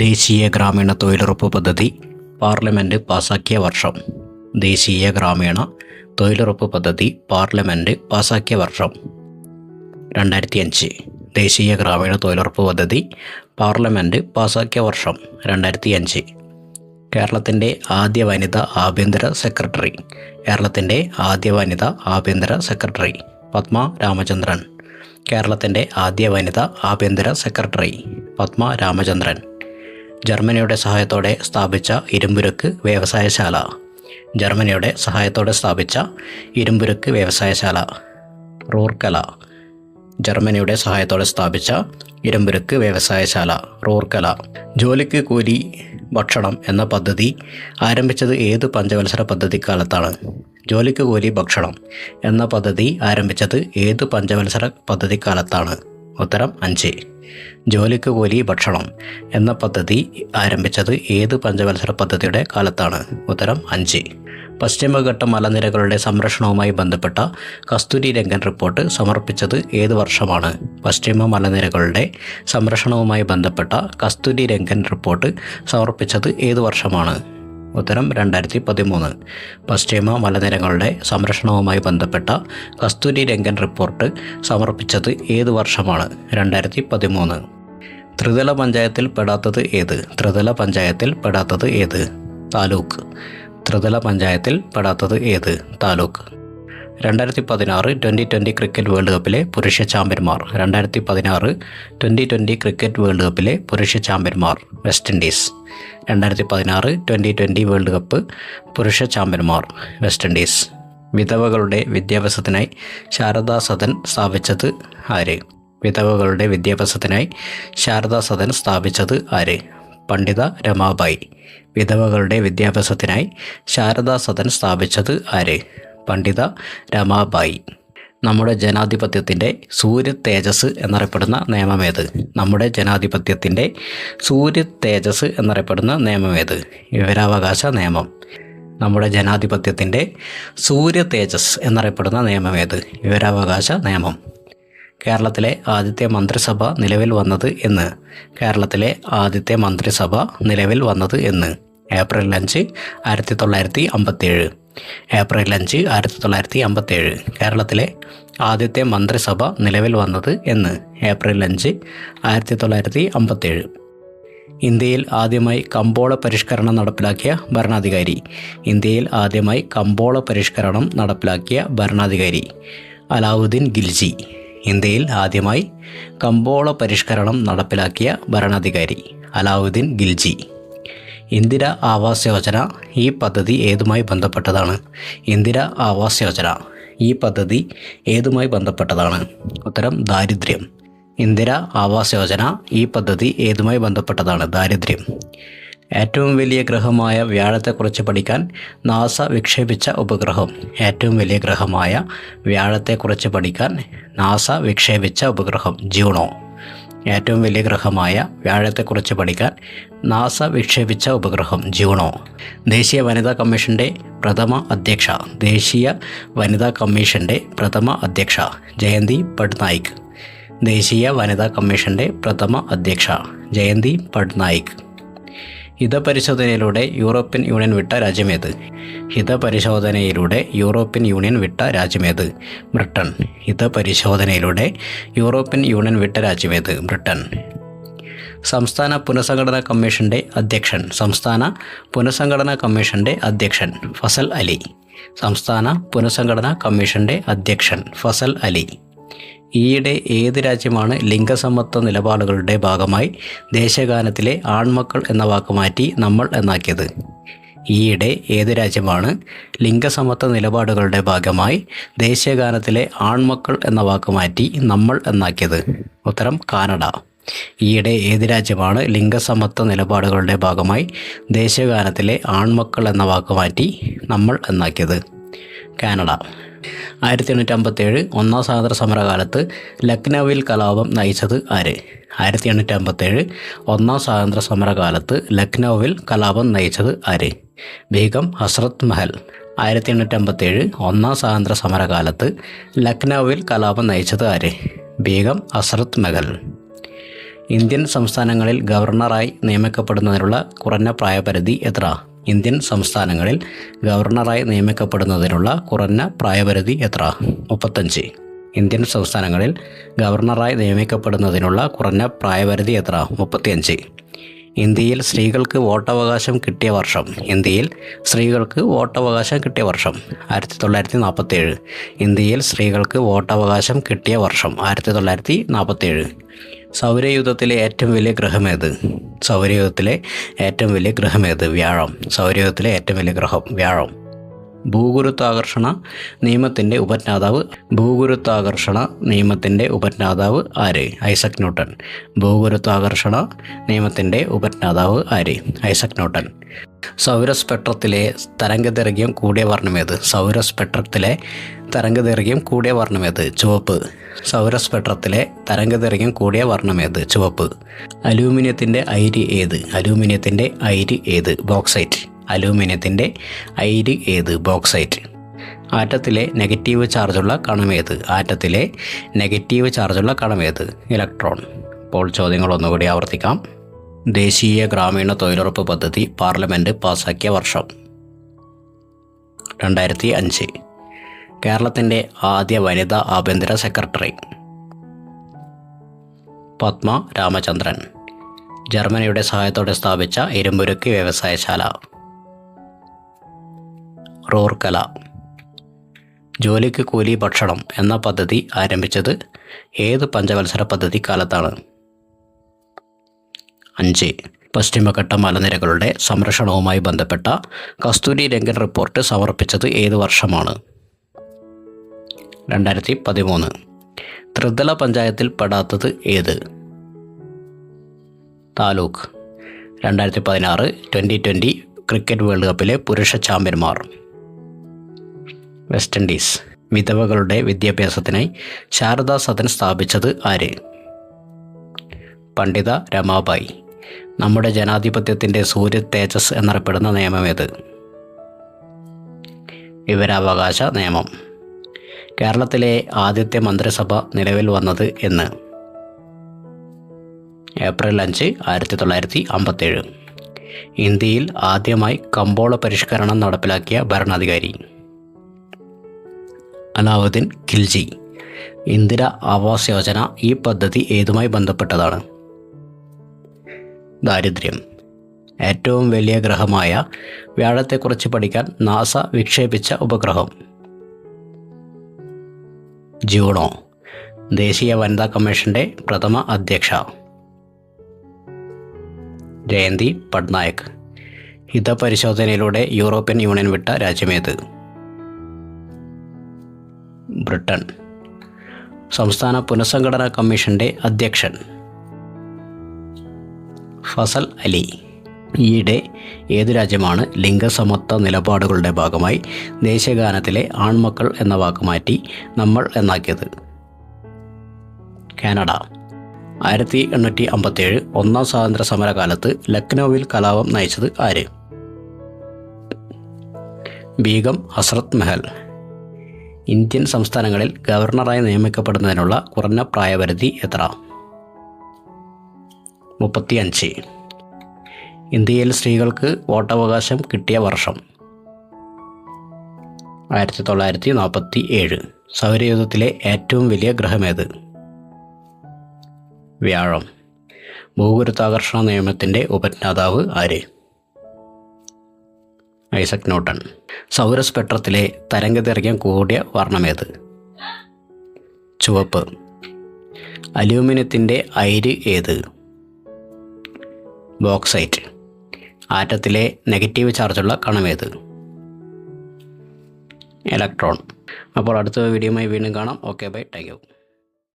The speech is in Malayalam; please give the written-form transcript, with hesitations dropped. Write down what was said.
ദേശീയ ഗ്രാമീണ തൊഴിലുറപ്പ് പദ്ധതി പാർലമെൻറ്റ് പാസാക്കിയ വർഷം. ദേശീയ ഗ്രാമീണ തൊഴിലുറപ്പ് പദ്ധതി പാർലമെൻറ്റ് പാസാക്കിയ വർഷം 2005. ദേശീയ ഗ്രാമീണ തൊഴിലുറപ്പ് പദ്ധതി പാർലമെൻറ്റ് പാസാക്കിയ വർഷം 2005. കേരളത്തിൻ്റെ ആദ്യ വനിത ആഭ്യന്തര സെക്രട്ടറി. കേരളത്തിൻ്റെ ആദ്യ വനിത ആഭ്യന്തര സെക്രട്ടറി പത്മ രാമചന്ദ്രൻ. കേരളത്തിൻ്റെ ആദ്യ വനിത ആഭ്യന്തര സെക്രട്ടറി പത്മ രാമചന്ദ്രൻ. ജർമ്മനിയുടെ സഹായത്തോടെ സ്ഥാപിച്ച ഇരുമ്പുരുക്ക് വ്യവസായശാല. ജർമ്മനിയുടെ സഹായത്തോടെ സ്ഥാപിച്ച ഇരുമ്പുരുക്ക് വ്യവസായശാല റൂർക്കല. ജർമ്മനിയുടെ സഹായത്തോടെ സ്ഥാപിച്ച ഇരുമ്പുരുക്ക് വ്യവസായശാല റൂർക്കല. ജോലിക്ക് കൂലി ഭക്ഷണം എന്ന പദ്ധതി ആരംഭിച്ചത് ഏത് പഞ്ചവത്സര പദ്ധതിക്കാലത്താണ്? ജോലിക്ക് കൂലി ഭക്ഷണം എന്ന പദ്ധതി ആരംഭിച്ചത് ഏത് പഞ്ചവത്സര പദ്ധതിക്കാലത്താണ്? ഉത്തരം 5. ജോലിക്ക് കൂലി ഭക്ഷണം എന്ന പദ്ധതി ആരംഭിച്ചത് ഏത് പഞ്ചവത്സര പദ്ധതിയുടെ കാലത്താണ്? ഉത്തരം 5. പശ്ചിമഘട്ട മലനിരകളുടെ സംരക്ഷണവുമായി ബന്ധപ്പെട്ട കസ്തൂരി രംഗൻ റിപ്പോർട്ട് സമർപ്പിച്ചത് ഏത് വർഷമാണ്? പശ്ചിമ മലനിരകളുടെ സംരക്ഷണവുമായി ബന്ധപ്പെട്ട കസ്തൂരി രംഗൻ റിപ്പോർട്ട് സമർപ്പിച്ചത് ഏത് വർഷമാണ്? ഉത്തരം 2013. പശ്ചിമ മലനിരകളുടെ സംരക്ഷണവുമായി ബന്ധപ്പെട്ട കസ്തൂരി രംഗൻ റിപ്പോർട്ട് സമർപ്പിച്ചത് ഏത് വർഷമാണ്? 2013. ത്രിതല പഞ്ചായത്തിൽ പെടാത്തത് ഏത്? ത്രിതല പഞ്ചായത്തിൽ പെടാത്തത് ഏത്? താലൂക്ക്. ത്രിതല പഞ്ചായത്തിൽ പെടാത്തത് ഏത്? താലൂക്ക്. 2016 2020 ക്രിക്കറ്റ് വേൾഡ് കപ്പിലെ പുരുഷ ചാമ്പ്യന്മാർ. 2016 2020 ക്രിക്കറ്റ് വേൾഡ് കപ്പിലെ പുരുഷ ചാമ്പ്യന്മാർ വെസ്റ്റ് ഇൻഡീസ്. 2016 2020 വേൾഡ് കപ്പ് പുരുഷ ചാമ്പ്യന്മാർ വെസ്റ്റ് ഇൻഡീസ്. വിധവകളുടെ വിദ്യാഭ്യാസത്തിനായി ശാരദാ സദൻ സ്ഥാപിച്ചത് ആര്? വിധവകളുടെ വിദ്യാഭ്യാസത്തിനായി ശാരദാ സദൻ സ്ഥാപിച്ചത് ആര്? പണ്ഡിത രമാബായി. വിധവകളുടെ വിദ്യാഭ്യാസത്തിനായി ശാരദാ സദൻ സ്ഥാപിച്ചത് ആര്? പണ്ഡിത രമാബായി. നമ്മുടെ ജനാധിപത്യത്തിൻ്റെ സൂര്യ തേജസ് എന്നറിയപ്പെടുന്ന നിയമമേത്? നമ്മുടെ ജനാധിപത്യത്തിൻ്റെ സൂര്യ തേജസ് എന്നറിയപ്പെടുന്ന നിയമമേത്? വിവരാവകാശ നിയമം. നമ്മുടെ ജനാധിപത്യത്തിൻ്റെ സൂര്യ തേജസ് എന്നറിയപ്പെടുന്ന നിയമമേത്? വിവരാവകാശ നിയമം. കേരളത്തിലെ ആദ്യത്തെ മന്ത്രിസഭ നിലവിൽ വന്നത് എന്ന്? കേരളത്തിലെ ആദ്യത്തെ മന്ത്രിസഭ നിലവിൽ വന്നത് എന്ന്? ഏപ്രിൽ 5 1957. ഏപ്രിൽ 5 1957. കേരളത്തിലെ ആദ്യത്തെ മന്ത്രിസഭ നിലവിൽ വന്നത് എന്ന്? ഏപ്രിൽ 5 1957. ഇന്ത്യയിൽ ആദ്യമായി കമ്പോള പരിഷ്കരണം നടപ്പിലാക്കിയ ഭരണാധികാരി. ഇന്ത്യയിൽ ആദ്യമായി കമ്പോള പരിഷ്കരണം നടപ്പിലാക്കിയ ഭരണാധികാരി അലാവുദ്ദീൻ ഖിൽജി. ഇന്ത്യയിൽ ആദ്യമായി കമ്പോള പരിഷ്കരണം നടപ്പിലാക്കിയ ഭരണാധികാരി അലാവുദ്ദീൻ ഖിൽജി. ഇന്ദിര ആവാസ് യോജന ഈ പദ്ധതി ഏതുമായി ബന്ധപ്പെട്ടതാണ്? ഇന്ദിര ആവാസ് യോജന ഈ പദ്ധതി ഏതുമായി ബന്ധപ്പെട്ടതാണ്? ഉത്തരം ദാരിദ്ര്യം. ഇന്ദിര ആവാസ് യോജന ഈ പദ്ധതി ഏതുമായി ബന്ധപ്പെട്ടതാണ്? ദാരിദ്ര്യം. ഏറ്റവും വലിയ ഗ്രഹമായ വ്യാഴത്തെക്കുറിച്ച് പഠിക്കാൻ നാസ വിക്ഷേപിച്ച ഉപഗ്രഹം. ഏറ്റവും വലിയ ഗ്രഹമായ വ്യാഴത്തെക്കുറിച്ച് പഠിക്കാൻ നാസ വിക്ഷേപിച്ച ഉപഗ്രഹം ജൂണോ. ഏറ്റവും വലിയ ഗ്രഹമായ വ്യാഴത്തെക്കുറിച്ച് പഠിക്കാൻ നാസ വിക്ഷേപിച്ച ഉപഗ്രഹം ജൂണോ. ദേശീയ വനിതാ കമ്മീഷൻ്റെ പ്രഥമ അധ്യക്ഷ. ദേശീയ വനിതാ കമ്മീഷൻ്റെ പ്രഥമ അധ്യക്ഷ ജയന്തി പട്നായിക്. ദേശീയ വനിതാ കമ്മീഷൻ്റെ പ്രഥമ അധ്യക്ഷ ജയന്തി പട്നായിക്. ഹിതപരിശോധനയിലൂടെ യൂറോപ്യൻ യൂണിയൻ വിട്ട രാജ്യമേത്? ഹിതപരിശോധനയിലൂടെ യൂറോപ്യൻ യൂണിയൻ വിട്ട രാജ്യമേത്? ബ്രിട്ടൻ. ഹിതപരിശോധനയിലൂടെ യൂറോപ്യൻ യൂണിയൻ വിട്ട രാജ്യമേത്? ബ്രിട്ടൻ. സംസ്ഥാന പുനഃസംഘടനാ കമ്മീഷൻ്റെ അധ്യക്ഷൻ. സംസ്ഥാന പുനഃസംഘടനാ കമ്മീഷൻ്റെ അധ്യക്ഷൻ ഫസൽ അലി. സംസ്ഥാന പുനഃസംഘടനാ കമ്മീഷൻ്റെ അധ്യക്ഷൻ ഫസൽ അലി. ഈയിടെ ഏത് രാജ്യമാണ് ലിംഗസമത്വ നിലപാടുകളുടെ ഭാഗമായി ദേശീയഗാനത്തിലെ ആൺമക്കൾ എന്ന വാക്ക് മാറ്റി നമ്മൾ എന്നാക്കിയത്? ഈയിടെ ഏത് രാജ്യമാണ് ലിംഗസമത്വ നിലപാടുകളുടെ ഭാഗമായി ദേശീയഗാനത്തിലെ ആൺമക്കൾ എന്ന വാക്ക് മാറ്റി നമ്മൾ എന്നാക്കിയത്? ഉത്തരം കാനഡ. ഈയിടെ ഏത് രാജ്യമാണ് ലിംഗസമത്വ നിലപാടുകളുടെ ഭാഗമായി ദേശീയഗാനത്തിലെ ആൺമക്കൾ എന്ന വാക്ക് മാറ്റി നമ്മൾ എന്നാക്കിയത്? കാനഡ. 1857 ഒന്നാം സ്വാതന്ത്ര്യ സമരകാലത്ത് ലക്നൌവിൽ കലാപം നയിച്ചത് ആര്? 1857 ഒന്നാം സ്വാതന്ത്ര്യ സമരകാലത്ത് ലക്നൌവിൽ കലാപം നയിച്ചത് ആര്? ബീഗം ഹസ്രത്ത് മഹൽ. 1857 ഒന്നാം സ്വാതന്ത്ര്യ സമരകാലത്ത് ലക്നൌവിൽ കലാപം നയിച്ചത് ആര്? ബീഗം ഹസ്രത്ത് മഹൽ. ഇന്ത്യൻ സംസ്ഥാനങ്ങളിൽ ഗവർണറായി നിയമിക്കപ്പെടുന്നതിനുള്ള കുറഞ്ഞ പ്രായപരിധി എത്ര? ഇന്ത്യൻ സംസ്ഥാനങ്ങളിൽ ഗവർണറായി നിയമിക്കപ്പെടുന്നതിനുള്ള കുറഞ്ഞ പ്രായപരിധി എത്ര? 35. ഇന്ത്യൻ സംസ്ഥാനങ്ങളിൽ ഗവർണറായി നിയമിക്കപ്പെടുന്നതിനുള്ള കുറഞ്ഞ പ്രായപരിധി എത്ര? 35. ഇന്ത്യയിൽ സ്ത്രീകൾക്ക് വോട്ടവകാശം കിട്ടിയ വർഷം. ഇന്ത്യയിൽ സ്ത്രീകൾക്ക് വോട്ടവകാശം കിട്ടിയ വർഷം 1947. ഇന്ത്യയിൽ സ്ത്രീകൾക്ക് വോട്ടവകാശം കിട്ടിയ വർഷം 1947. സൗരയൂഥത്തിലെ ഏറ്റവും വലിയ ഗ്രഹമേത്? സൗരയൂഥത്തിലെ ഏറ്റവും വലിയ ഗ്രഹമേത്? വ്യാഴം. സൗരയൂഥത്തിലെ ഏറ്റവും വലിയ ഗ്രഹം വ്യാഴം. ഭൂഗുരുത്വാകർഷണ നിയമത്തിൻ്റെ ഉപജ്ഞാതാവ്. ഭൂഗുരുത്വാകർഷണ നിയമത്തിൻ്റെ ഉപജ്ഞാതാവ് ആര്? Isaac Newton. ഭൂഗുരുത്വാകർഷണ നിയമത്തിൻ്റെ ഉപജ്ഞാതാവ് ആര്? Isaac Newton. സൗരസ്പെക്ട്രത്തിലെ തരംഗദൈർഘ്യം കൂടിയ വർണ്ണമേത്? സൗരസ്പെക്ട്രത്തിലെ തരംഗദൈർഘ്യം കൂടിയ വർണ്ണമേത്? ചുവപ്പ്. സൗരസ്പെക്ട്രത്തിലെ തരംഗദൈർഘ്യം കൂടിയ വർണ്ണമേത്? ചുവപ്പ്. അലൂമിനിയത്തിൻ്റെ അയിര് ഏത്? അലൂമിനിയത്തിൻ്റെ അയിര് ഏത്? ബോക്സൈറ്റ്. അലൂമിനിയത്തിൻ്റെ അയിര് ഏത്? ബോക്സൈറ്റ്. ആറ്റത്തിലെ നെഗറ്റീവ് ചാർജുള്ള കണമേത്? ആറ്റത്തിലെ നെഗറ്റീവ് ചാർജുള്ള കണമേത്? ഇലക്ട്രോൺ. ഇപ്പോൾ ചോദ്യങ്ങൾ ഒന്നുകൂടി ആവർത്തിക്കാം. ദേശീയ ഗ്രാമീണ തൊഴിലുറപ്പ് പദ്ധതി പാർലമെൻറ്റ് പാസാക്കിയ വർഷം 2005. കേരളത്തിൻ്റെ ആദ്യ വനിതാ ആഭ്യന്തര സെക്രട്ടറി പത്മ രാമചന്ദ്രൻ. ജർമ്മനിയുടെ സഹായത്തോടെ സ്ഥാപിച്ച ഇരുമ്പുരുക്ക് വ്യവസായശാല റൂർക്കല. ജോലിക്ക് കൂലി ഭക്ഷണം എന്ന പദ്ധതി ആരംഭിച്ചത് ഏത് പഞ്ചവത്സര പദ്ധതി കാലത്താണ്? 5. പശ്ചിമഘട്ട മലനിരകളുടെ സംരക്ഷണവുമായി ബന്ധപ്പെട്ട കസ്തൂരി രംഗൻ റിപ്പോർട്ട് സമർപ്പിച്ചത് ഏത് വർഷമാണ്? 2013. ത്രിതല പഞ്ചായത്തിൽ പെടാത്തത് ഏത്? താലൂക്ക്. 2016 T20 ക്രിക്കറ്റ് വേൾഡ് കപ്പിലെ പുരുഷ ചാമ്പ്യന്മാർ വെസ്റ്റ് ഇൻഡീസ്. വിധവകളുടെ വിദ്യാഭ്യാസത്തിനായി ശാരദാ സദൻ സ്ഥാപിച്ചത് ആര്? പണ്ഡിത രമാബായി. നമ്മുടെ ജനാധിപത്യത്തിൻ്റെ സൂര്യ തേജസ് എന്നറിയപ്പെടുന്ന നിയമമേത്? വിവരാവകാശ നിയമം. കേരളത്തിലെ ആദ്യത്തെ മന്ത്രിസഭ നിലവിൽ വന്നത് എന്ന്? ഏപ്രിൽ 5, 1957. ഇന്ത്യയിൽ ആദ്യമായി കമ്പോള പരിഷ്കരണം നടപ്പിലാക്കിയ ഭരണാധികാരി? അലാവുദ്ദീൻ ഖിൽജി. ഇന്ദിര ആവാസ് യോജന ഈ പദ്ധതി ഏതുമായി ബന്ധപ്പെട്ടതാണ്? ദാരിദ്ര്യം. ഏറ്റവും വലിയ ഗ്രഹമായ വ്യാഴത്തെക്കുറിച്ച് പഠിക്കാൻ നാസ വിക്ഷേപിച്ച ഉപഗ്രഹം? ജൂണോ. ദേശീയ വനിതാ കമ്മീഷൻ്റെ പ്രഥമ അധ്യക്ഷ? ജയന്തി പട്നായക്. ഹിതപരിശോധനയിലൂടെ യൂറോപ്യൻ യൂണിയൻ വിട്ട രാജ്യമേത്? ബ്രിട്ടൻ. സംസ്ഥാന പുനഃസംഘടനാ കമ്മീഷൻ്റെ അധ്യക്ഷൻ? ഫസൽ അലി. ഈയിടെ ഏതു രാജ്യമാണ് ലിംഗസമത്വ നിലപാടുകളുടെ ഭാഗമായി ദേശീയഗാനത്തിലെ ആൺമക്കൾ എന്ന വാക്ക് മാറ്റി നമ്മൾ എന്നാക്കിയത്? കാനഡ. 1857 ഒന്നാം സ്വാതന്ത്ര്യ സമരകാലത്ത് ലക്നൌവിൽ കലാപം നയിച്ചത് ആര്? ബീഗം ഹസ്രത്ത് മഹൽ. ഇന്ത്യൻ സംസ്ഥാനങ്ങളിൽ ഗവർണറായി നിയമിക്കപ്പെടുന്നതിനുള്ള കുറഞ്ഞ പ്രായപരിധി എത്ര? 35. ഇന്ത്യയിൽ സ്ത്രീകൾക്ക് വോട്ടവകാശം കിട്ടിയ വർഷം? 1947. സൗരയൂഥത്തിലെ ഏറ്റവും വലിയ ഗ്രഹമേത്? വ്യാഴം. ഭൂഗുരുത്വാകർഷണ നിയമത്തിൻ്റെ ഉപജ്ഞാതാവ് ആര്? Isaac Newton. സൗരസ്പെക്ട്രത്തിലെ തരംഗദൈർഘ്യം കൂടിയ വർണ്ണമേത്? ചുവപ്പ്. അലൂമിനിയത്തിൻ്റെ അയിര് ഏത്? ബോക്സൈറ്റ്. ആറ്റത്തിലെ നെഗറ്റീവ് ചാർജുള്ള കണമേത്? ഇലക്ട്രോൺ. അപ്പോൾ അടുത്ത വീഡിയോയുമായി വീണ്ടും കാണാം. Okay bye. Thank you.